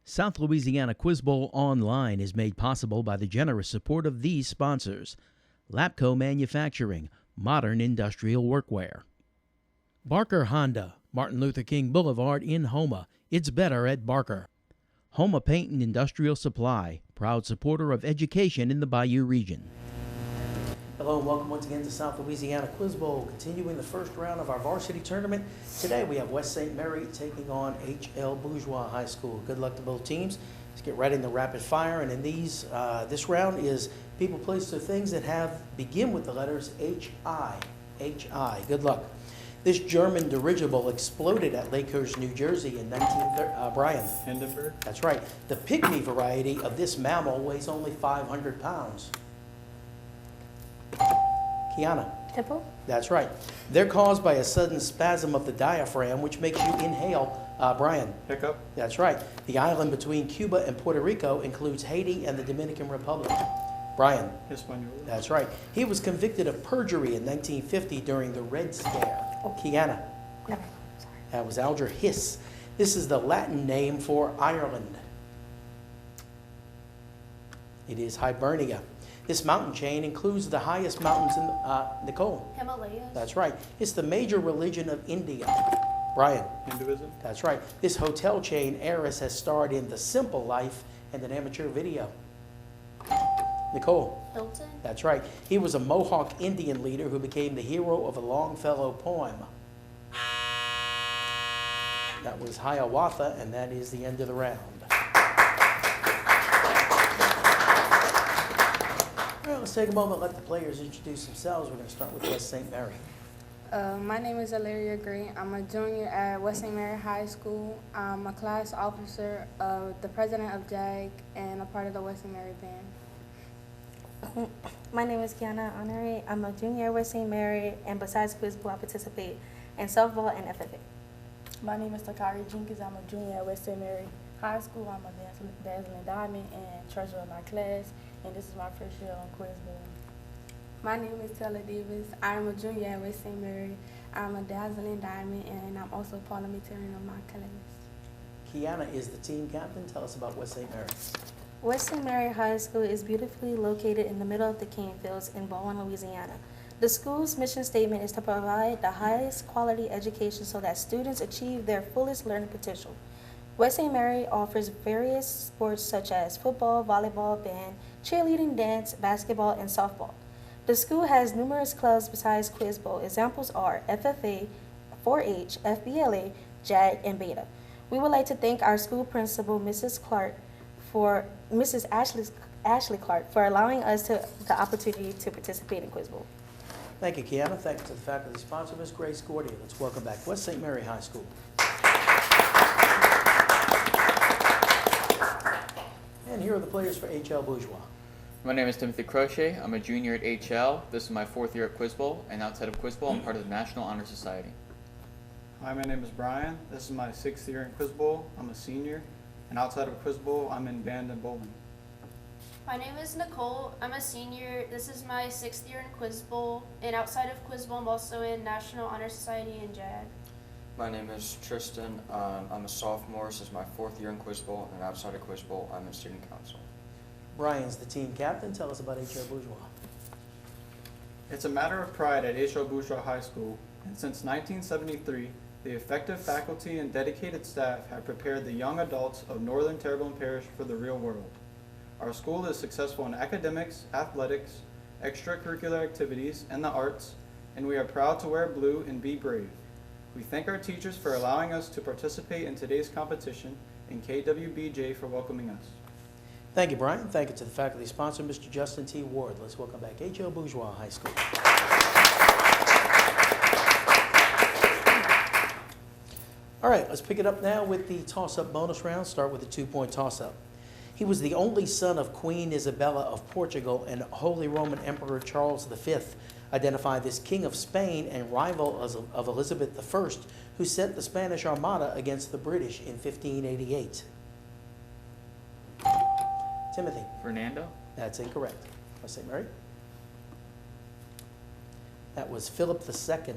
South Louisiana Quiz Bowl Online is made possible by the generous support of these sponsors: Lapco Manufacturing, modern industrial workwear; Barker Honda, Martin Luther King Boulevard in Houma. It's better at Barker. Houma Paint and Industrial Supply, proud supporter of education in the Bayou region. Hello and welcome once again to South Louisiana Quiz Bowl, continuing the first round of our varsity tournament. Today we have West St. Mary taking on H.L. Bourgeois High School. Good luck to both teams. Let's get right into rapid fire. And in this round is people, places, or things that begin with the letters H.I. H.I. Good luck. This German dirigible exploded at Lakehurst, New Jersey in 1930. Brian. Hindenburg. That's right. The pygmy variety of this mammal weighs only 500 pounds. Kiana. Hippo. That's right. They're caused by a sudden spasm of the diaphragm, which makes you inhale. Brian. Hiccup. That's right. The island between Cuba and Puerto Rico includes Haiti and the Dominican Republic. Brian. Hispaniola. That's right. He was convicted of perjury in 1950 during the Red Scare. Kiana. No, sorry. That was Alger Hiss. This is the Latin name for Ireland. It is Hibernia. This mountain chain includes the highest mountains in Nicole. Himalayas. That's right. It's the major religion of India. Brian. Hinduism. That's right. This hotel chain heiress has starred in The Simple Life and an amateur video. Nicole. Hilton. That's right. He was a Mohawk Indian leader who became the hero of a Longfellow poem. That was Hiawatha, and that is the end of the round. All right, let's take a moment, let the players introduce themselves. We're going to start with West St. Mary. My name is Alaria Green. I'm a junior at West St. Mary High School. I'm a class officer of the president of JAG and a part of the West St. Mary band. My name is Kiana Honoré. I'm a junior at West St. Mary, and besides Quiz Bowl, I participate in softball and FFA. My name is Takari Jenkins. I'm a junior at West St. Mary High School. I'm a dazzling diamond and treasurer of my class, and this is my first year on Quiz Bowl. My name is Taylor Davis. I'm a junior at West St. Mary. I'm a dazzling diamond, and I'm also parliamentarian of my class. Kiana is the team captain. Tell us about West St. Mary. West St. Mary High School is beautifully located in the middle of the cane fields in Bourgeois, Louisiana. The school's mission statement is to provide the highest quality education so that students achieve their fullest learning potential. West St. Mary offers various sports such as football, volleyball, band, cheerleading, dance, basketball, and softball. The school has numerous clubs besides Quiz Bowl. Examples are FFA, 4-H, FBLA, JAG, and Beta. We would like to thank our school principal, Mrs. Ashley Clark, for allowing us the opportunity to participate in Quiz Bowl. Thank you, Kiana. Thank you to the faculty sponsor, Ms. Grace Gordy. Let's welcome back West St. Mary High School. And here are the players for H.L. Bourgeois. My name is Timothy Crochet. I'm a junior at HL. This is my 4th year at Quiz Bowl, and outside of Quiz Bowl, I'm part of the National Honor Society. Hi, my name is Brian. This is my 6th year in Quiz Bowl. I'm a senior, and outside of Quiz Bowl, I'm in band and bowling. My name is Nicole. I'm a senior. This is my 6th year in Quiz Bowl, and outside of Quiz Bowl, I'm also in National Honor Society and JAG. My name is Tristan. I'm a sophomore. This is my 4th year in Quiz Bowl, and outside of Quiz Bowl, I'm in student council. Brian's the team captain. Tell us about H.L. Bourgeois. It's a matter of pride at H.L. Bourgeois High School, and since 1973, the effective faculty and dedicated staff have prepared the young adults of Northern Terrebonne Parish for the real world. Our school is successful in academics, athletics, extracurricular activities, and the arts, and we are proud to wear blue and be brave. We thank our teachers for allowing us to participate in today's competition, and KWBJ for welcoming us. Thank you, Brian. Thank you to the faculty sponsor, Mr. Justin T. Ward. Let's welcome back H.L. Bourgeois High School. All right, let's pick it up now with the toss-up bonus round. Start with the 2-point toss-up. He was the only son of Queen Isabella of Portugal and Holy Roman Emperor Charles V, identified as King of Spain and rival of Elizabeth I, who sent the Spanish Armada against the British in 1588. Timothy. Fernando? That's incorrect. West St. Mary. That was Philip II.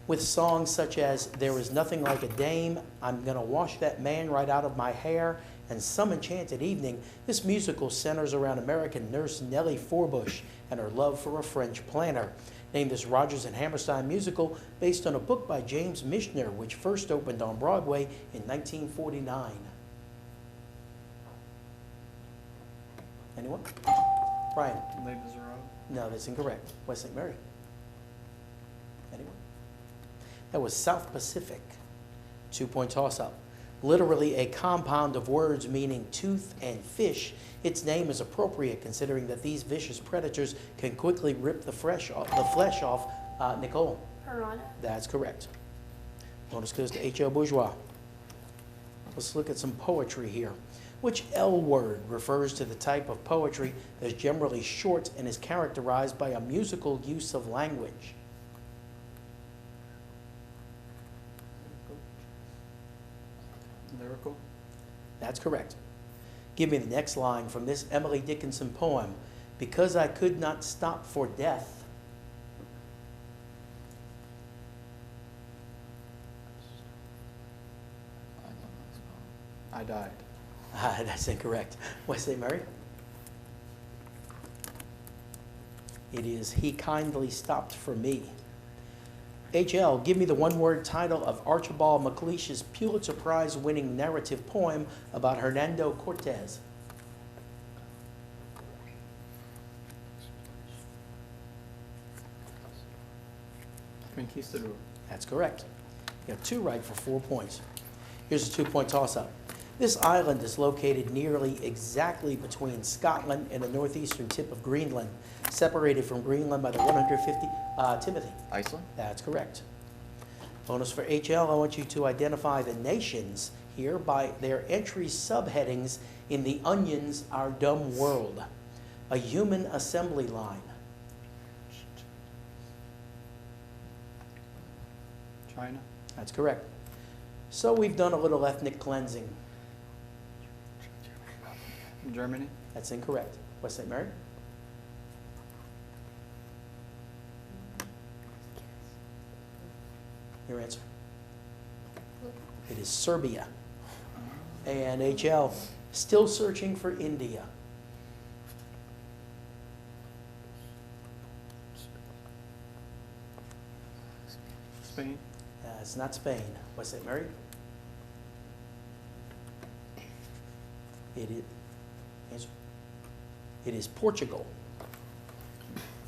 with songs such as There Is Nothing Like a Dame, I'm Gonna Wash That Man Right Out of My Hair, and Some Enchanted Evening. This musical centers around American nurse Nellie Forbush and her love for a French planter. Named this Rodgers and Hammerstein musical based on a book by James Michener, which first opened on Broadway in 1949. Anyone? Brian? Les Miserables. No, that's incorrect. West St. Mary? Anyone? That was South Pacific. 2-point toss-up. Literally a compound of words meaning tooth and fish, its name is appropriate considering that these vicious predators can quickly rip the flesh off. Nicole? Piranha. That's correct. Bonus goes to H.L. Bourgeois. Let's look at some poetry here. Which L word refers to the type of poetry that is generally short and is characterized by a musical use of language? Lyrical. That's correct. Give me the next line from this Emily Dickinson poem. Because I could not stop for death. I died. That's incorrect. West St. Mary? It is He Kindly Stopped for Me. HL, give me the one-word title of Archibald MacLeish's Pulitzer Prize-winning narrative poem about Hernando Cortez. Conquistador. That's correct. You got 2 right for 4 points. Here's a 2-point toss-up. This island is located nearly exactly between Scotland and the northeastern tip of Greenland, separated from Greenland by the 150, Timothy. Iceland? That's correct. Bonus for HL, I want you to identify the nations here by their entry subheadings in The Onion's Our Dumb World. A human assembly line. China. That's correct. So we've done a little ethnic cleansing. Germany. That's incorrect. West St. Mary? Your answer? It is Serbia. And HL, still searching for India. Spain. It's not Spain. West St. Mary? It is. Answer. It is Portugal.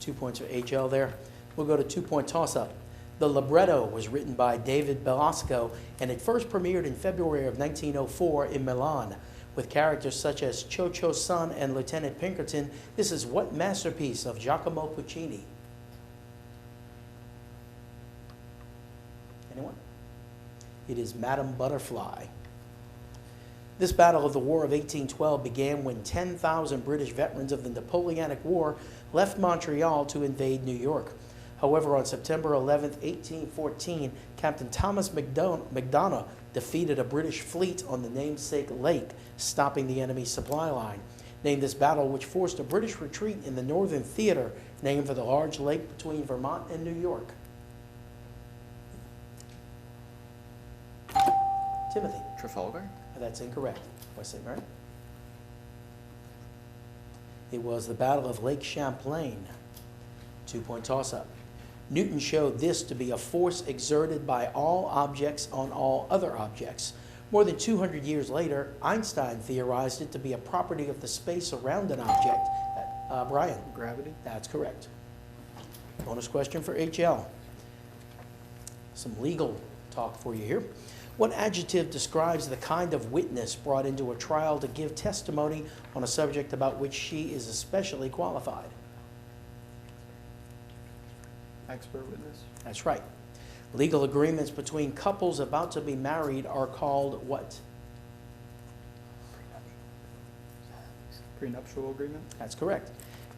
2 points for HL there. We'll go to 2-point toss-up. The libretto was written by David Belasco, and it first premiered in February of 1904 in Milan. With characters such as Cho-Cho's son and Lieutenant Pinkerton, this is what masterpiece of Giacomo Puccini? Anyone? It is Madame Butterfly. This battle of the War of 1812 began when 10,000 British veterans of the Napoleonic War left Montreal to invade New York. However, on September 11, 1814, Captain Thomas Macdonough defeated a British fleet on the namesake lake, stopping the enemy's supply line. Named this battle, which forced a British retreat in the Northern Theater, named for the large lake between Vermont and New York. Timothy. Trafalgar? That's incorrect. West St. Mary? It was the Battle of Lake Champlain. 2-point toss-up. Newton showed this to be a force exerted by all objects on all other objects. More than 200 years later, Einstein theorized it to be a property of the space around an object. Brian? Gravity. That's correct. Bonus question for HL. Some legal talk for you here. What adjective describes the kind of witness brought into a trial to give testimony on a subject about which she is especially qualified? Expert witness. That's right. Legal agreements between couples about to be married are called what? Prenuptial agreement. That's correct.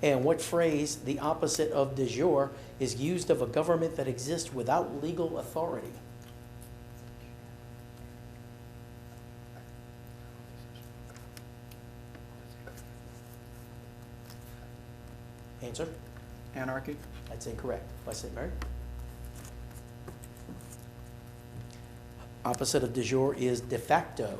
And what phrase, the opposite of de jure, is used of a government that exists without legal authority? Answer? Anarchy. That's incorrect. West St. Mary? Opposite of de jure is de facto.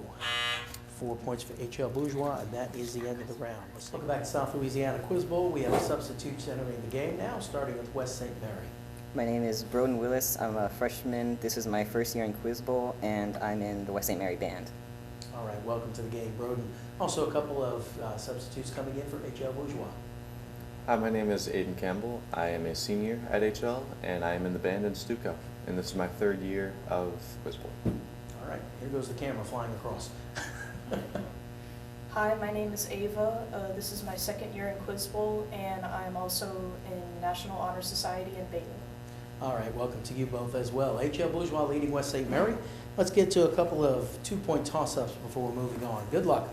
4 points for H.L. Bourgeois, and that is the end of the round. Let's go back to South Louisiana Quiz Bowl. We have substitutes entering the game now, starting with West St. Mary. My name is Broden Willis. I'm a freshman. This is my first year in Quiz Bowl, and I'm in the West St. Mary band. All right, welcome to the game, Broden. Also, a couple of substitutes coming in for H.L. Bourgeois. Hi, my name is Aiden Campbell. I am a senior at HL, and I am in the band in Stuco. And this is my 3rd year of Quiz Bowl. All right, here goes the camera flying across. Hi, my name is Ava. This is my 2nd year in Quiz Bowl, and I'm also in National Honor Society in Baylor. All right, welcome to you both as well. H.L. Bourgeois leading West St. Mary. Let's get to a couple of 2-point toss-ups before we're moving on. Good luck.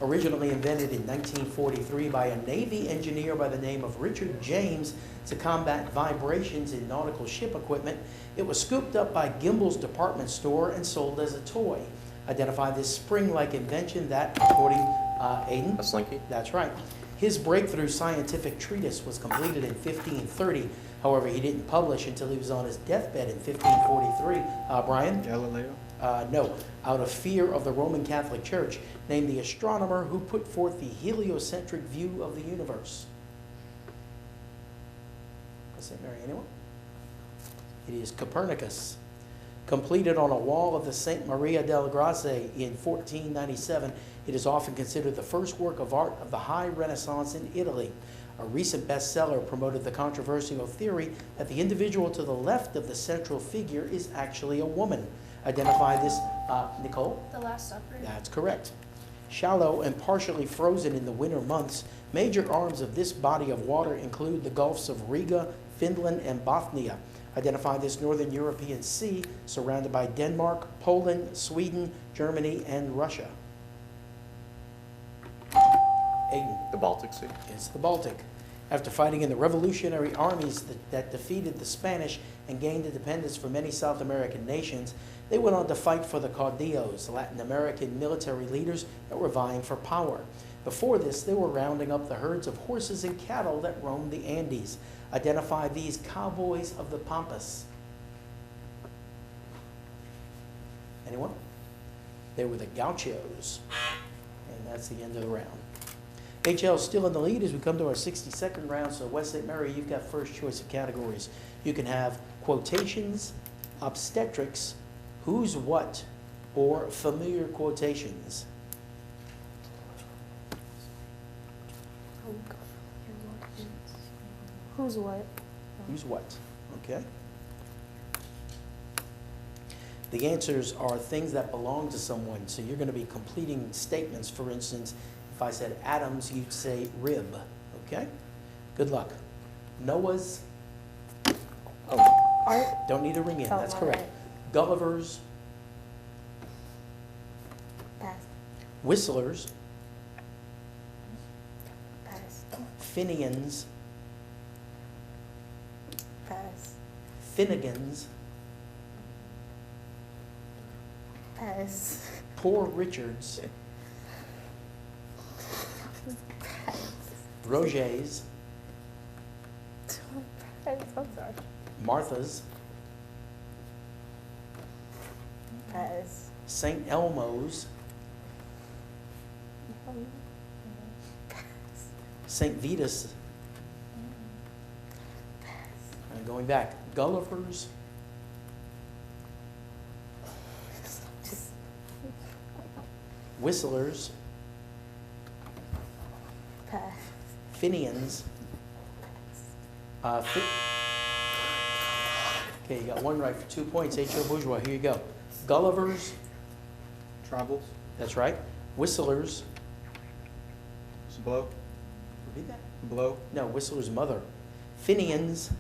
Originally invented in 1943 by a Navy engineer by the name of Richard James to combat vibrations in nautical ship equipment, it was scooped up by Gimbel's department store and sold as a toy. Identify this spring-like invention that, according Aiden. A slinky? That's right. His breakthrough scientific treatise was completed in 1530. However, he didn't publish until he was on his deathbed in 1543. Brian? Galileo? No. Out of fear of the Roman Catholic Church, named the astronomer who put forth the heliocentric view of the universe. St. Mary, anyone? It is Copernicus. Completed on a wall of the St. Maria delle Grazie in 1497, it is often considered the first work of art of the High Renaissance in Italy. A recent bestseller promoted the controversial theory that the individual to the left of the central figure is actually a woman. Identify this, Nicole? The Last Supper. That's correct. Shallow and partially frozen in the winter months, major arms of this body of water include the Gulfs of Riga, Finland, and Bothnia. Identify this northern European sea surrounded by Denmark, Poland, Sweden, Germany, and Russia. Aiden. The Baltic Sea. It's the Baltic. After fighting in the revolutionary armies that defeated the Spanish and gained independence for many South American nations, they went on to fight for the caudillos, Latin American military leaders that were vying for power. Before this, they were rounding up the herds of horses and cattle that roamed the Andes. Identify these cowboys of the Pampas. Anyone? They were the Gauchos. And that's the end of the round. HL still in the lead as we come to our 62nd round. So West St. Mary, you've got first choice of categories. You can have quotations, obstetrics, who's what, or familiar quotations. Who's what? Who's what? Okay. The answers are things that belong to someone. So you're going to be completing statements. For instance, if I said Adams, you'd say rib. Okay? Good luck. Noah's. Oh, Art? don't need to ring in. Oh, That's all correct. right. Gulliver's. Pass. Whistlers. Pass. Finian's. Pass. Finnegan's. Pass. Poor Richard's. Roget's. Pass. I'm sorry. Martha's. Pass. St. Elmo's. St. Vitus. And going back, Gulliver's. Whistlers. Pass. Finian's. Okay, you got one right for 2 points. H.O. Bourgeois, here you go. Gulliver's. Travels. That's right. Whistlers. Blow. Repeat that. Blow. No, Whistler's mother. Finian's.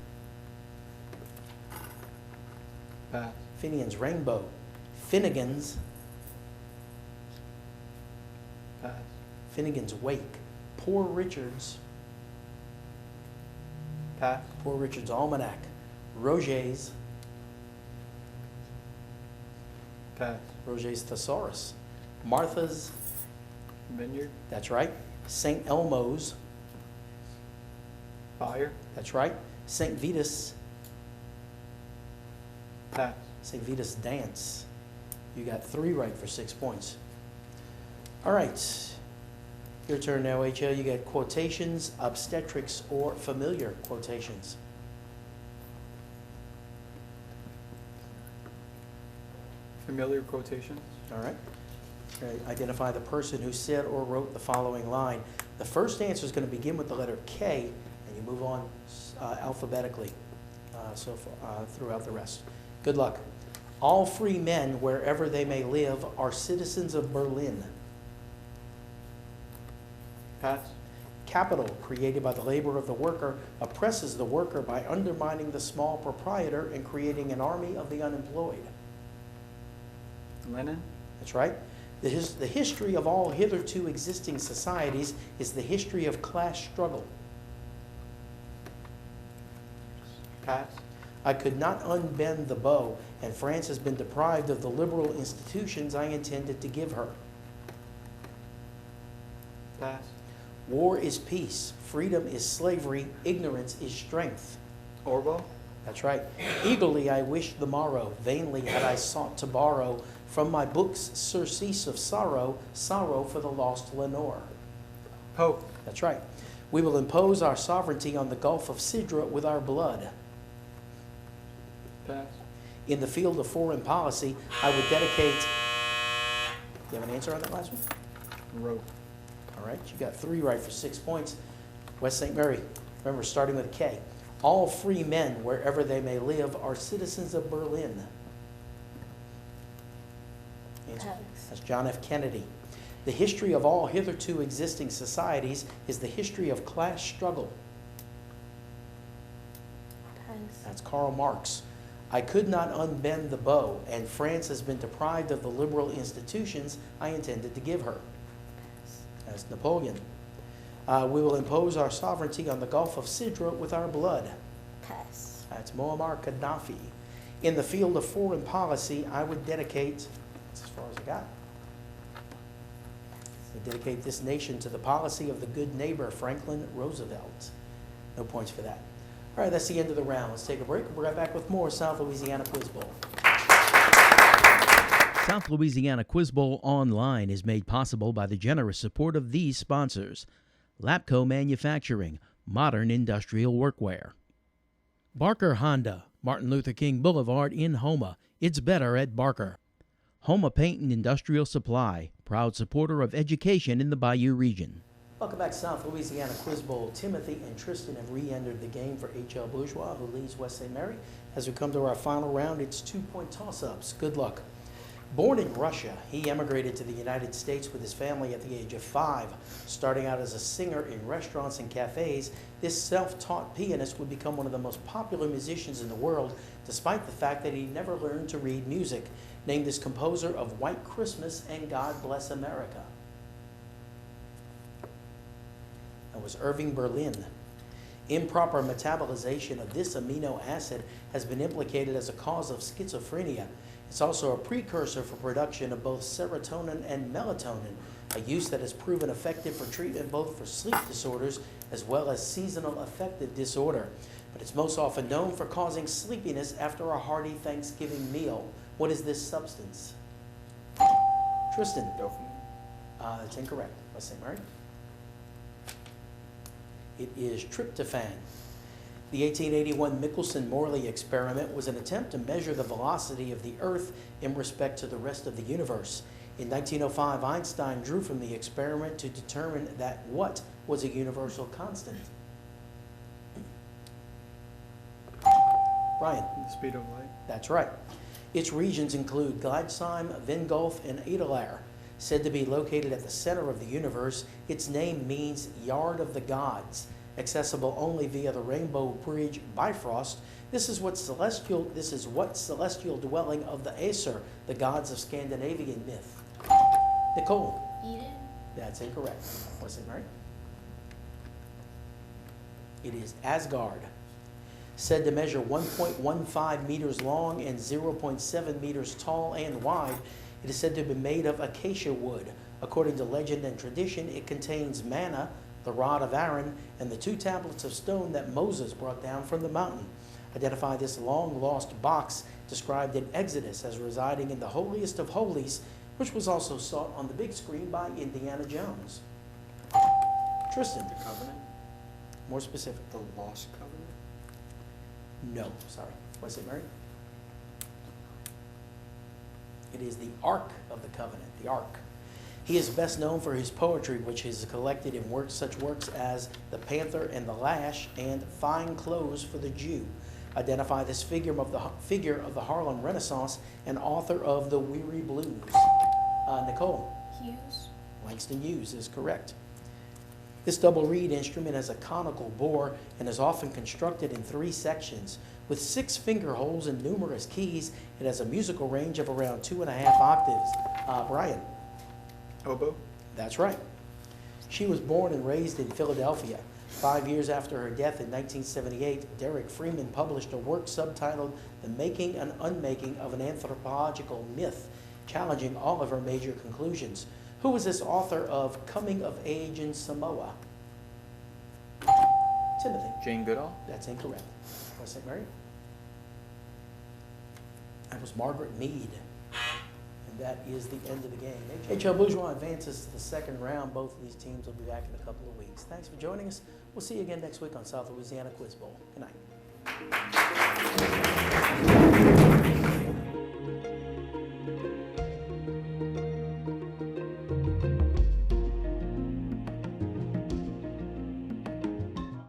Pass. Finian's rainbow. Finnegan's. Pass. Finnegan's wake. Poor Richard's. Pass. Poor Richard's almanac. Roget's. Pass. Roget's thesaurus. Martha's. Vineyard. That's right. St. Elmo's. Fire. That's right. St. Vitus. Pass. St. Vitus dance. You got 3 right for 6 points. All right. Your turn now, HL. You got quotations, obstetrics, or familiar quotations. Familiar quotations. All right. Identify the person who said or wrote the following line. The first answer is going to begin with the letter K, and you move on alphabetically throughout the rest. Good luck. All free men, wherever they may live, are citizens of Berlin. Pass. Capital, created by the labor of the worker, oppresses the worker by undermining the small proprietor and creating an army of the unemployed. Lenin. That's right. The history of all hitherto existing societies is the history of class struggle. Pass. I could not unbend the bow, and France has been deprived of the liberal institutions I intended to give her. Pass. War is peace, freedom is slavery, ignorance is strength. Orwell. That's right. Eagerly I wished the morrow, vainly had I sought to borrow from my books surcease of sorrow, sorrow for the lost Lenore. Pope. That's right. We will impose our sovereignty on the Gulf of Sidra with our blood. Pass. In the field of foreign policy, I would dedicate... You have an answer on that last one? Wrote. All right, you got 3 right for 6 points. West St. Mary, remember, starting with a K. All free men, wherever they may live, are citizens of Berlin. Answer. That's John F. Kennedy. The history of all hitherto existing societies is the history of class struggle. That's Karl Marx. I could not unbend the bow, and France has been deprived of the liberal institutions I intended to give her. That's Napoleon. We will impose our sovereignty on the Gulf of Sidra with our blood. Pass. That's Muammar Gaddafi. In the field of foreign policy, I would dedicate, that's as far as I got, I dedicate this nation to the policy of the good neighbor, Franklin Roosevelt. No points for that. All right, that's the end of the round. Let's take a break. We'll be right back with more South Louisiana Quiz Bowl. South Louisiana Quiz Bowl Online is made possible by the generous support of these sponsors: Lapco Manufacturing, modern industrial workwear; Barker Honda, Martin Luther King Boulevard in Houma. It's better at Barker. Houma Paint and Industrial Supply, proud supporter of education in the Bayou region. Welcome back to South Louisiana Quiz Bowl. Timothy and Tristan have re-entered the game for HL Bourgeois, who leads West St. Mary. As we come to our final round, it's 2-point toss-ups. Good luck. Born in Russia, he emigrated to the United States with his family at the age of 5. Starting out as a singer in restaurants and cafes, this self-taught pianist would become one of the most popular musicians in the world, despite the fact that he never learned to read music. Named as composer of White Christmas and God Bless America. That was Irving Berlin. Improper metabolization of this amino acid has been implicated as a cause of schizophrenia. It's also a precursor for production of both serotonin and melatonin, a use that has proven effective for treatment both for sleep disorders as well as seasonal affective disorder. But it's most often known for causing sleepiness after a hearty Thanksgiving meal. What is this substance? Tristan. Dopamine. That's incorrect. West St. Mary. It is tryptophan. The 1881 Michelson-Morley experiment was an attempt to measure the velocity of the Earth in respect to the rest of the universe. In 1905, Einstein drew from the experiment to determine that what was a universal constant? Brian. The speed of light. That's right. Its regions include Gleitzheim, Vingolf, and Adelaar. Said to be located at the center of the universe, its name means Yard of the Gods. Accessible only via the Rainbow Bridge Bifrost, this is what celestial dwelling of the Aesir, the gods of Scandinavian myth. Nicole. Eden. That's incorrect. What's it, Mary? It is Asgard. Said to measure 1.15 meters long and 0.7 meters tall and wide, it is said to have been made of acacia wood. According to legend and tradition, it contains manna, the rod of Aaron, and the 2 tablets of stone that Moses brought down from the mountain. Identify this long-lost box described in Exodus as residing in the holiest of holies, which was also sought on the big screen by Indiana Jones. Tristan. The covenant? More specific. The lost covenant? No, sorry. What's it, Mary? It is the Ark of the Covenant, the Ark. He is best known for his poetry, which is collected in such works as The Panther and the Lash and Fine Clothes for the Jew. Identify this figure of the Harlem Renaissance and author of The Weary Blues. Nicole. Hughes. Langston Hughes is correct. This double reed instrument has a conical bore and is often constructed in 3 sections. With 6 finger holes and numerous keys, it has a musical range of around 2.5 octaves. Brian. Oboe. That's right. She was born and raised in Philadelphia. 5 years after her death in 1978, Derek Freeman published a work subtitled The Making and Unmaking of an Anthropological Myth, challenging all of her major conclusions. Who was this author of Coming of Age in Samoa? Timothy. Jane Goodall. That's incorrect. West St. Mary? That was Margaret Mead. And that is the end of the game. HL Bourgeois advances to the second round. Both of these teams will be back in a couple of weeks. Thanks for joining us. We'll see you again next week on South Louisiana Quiz Bowl. Good night.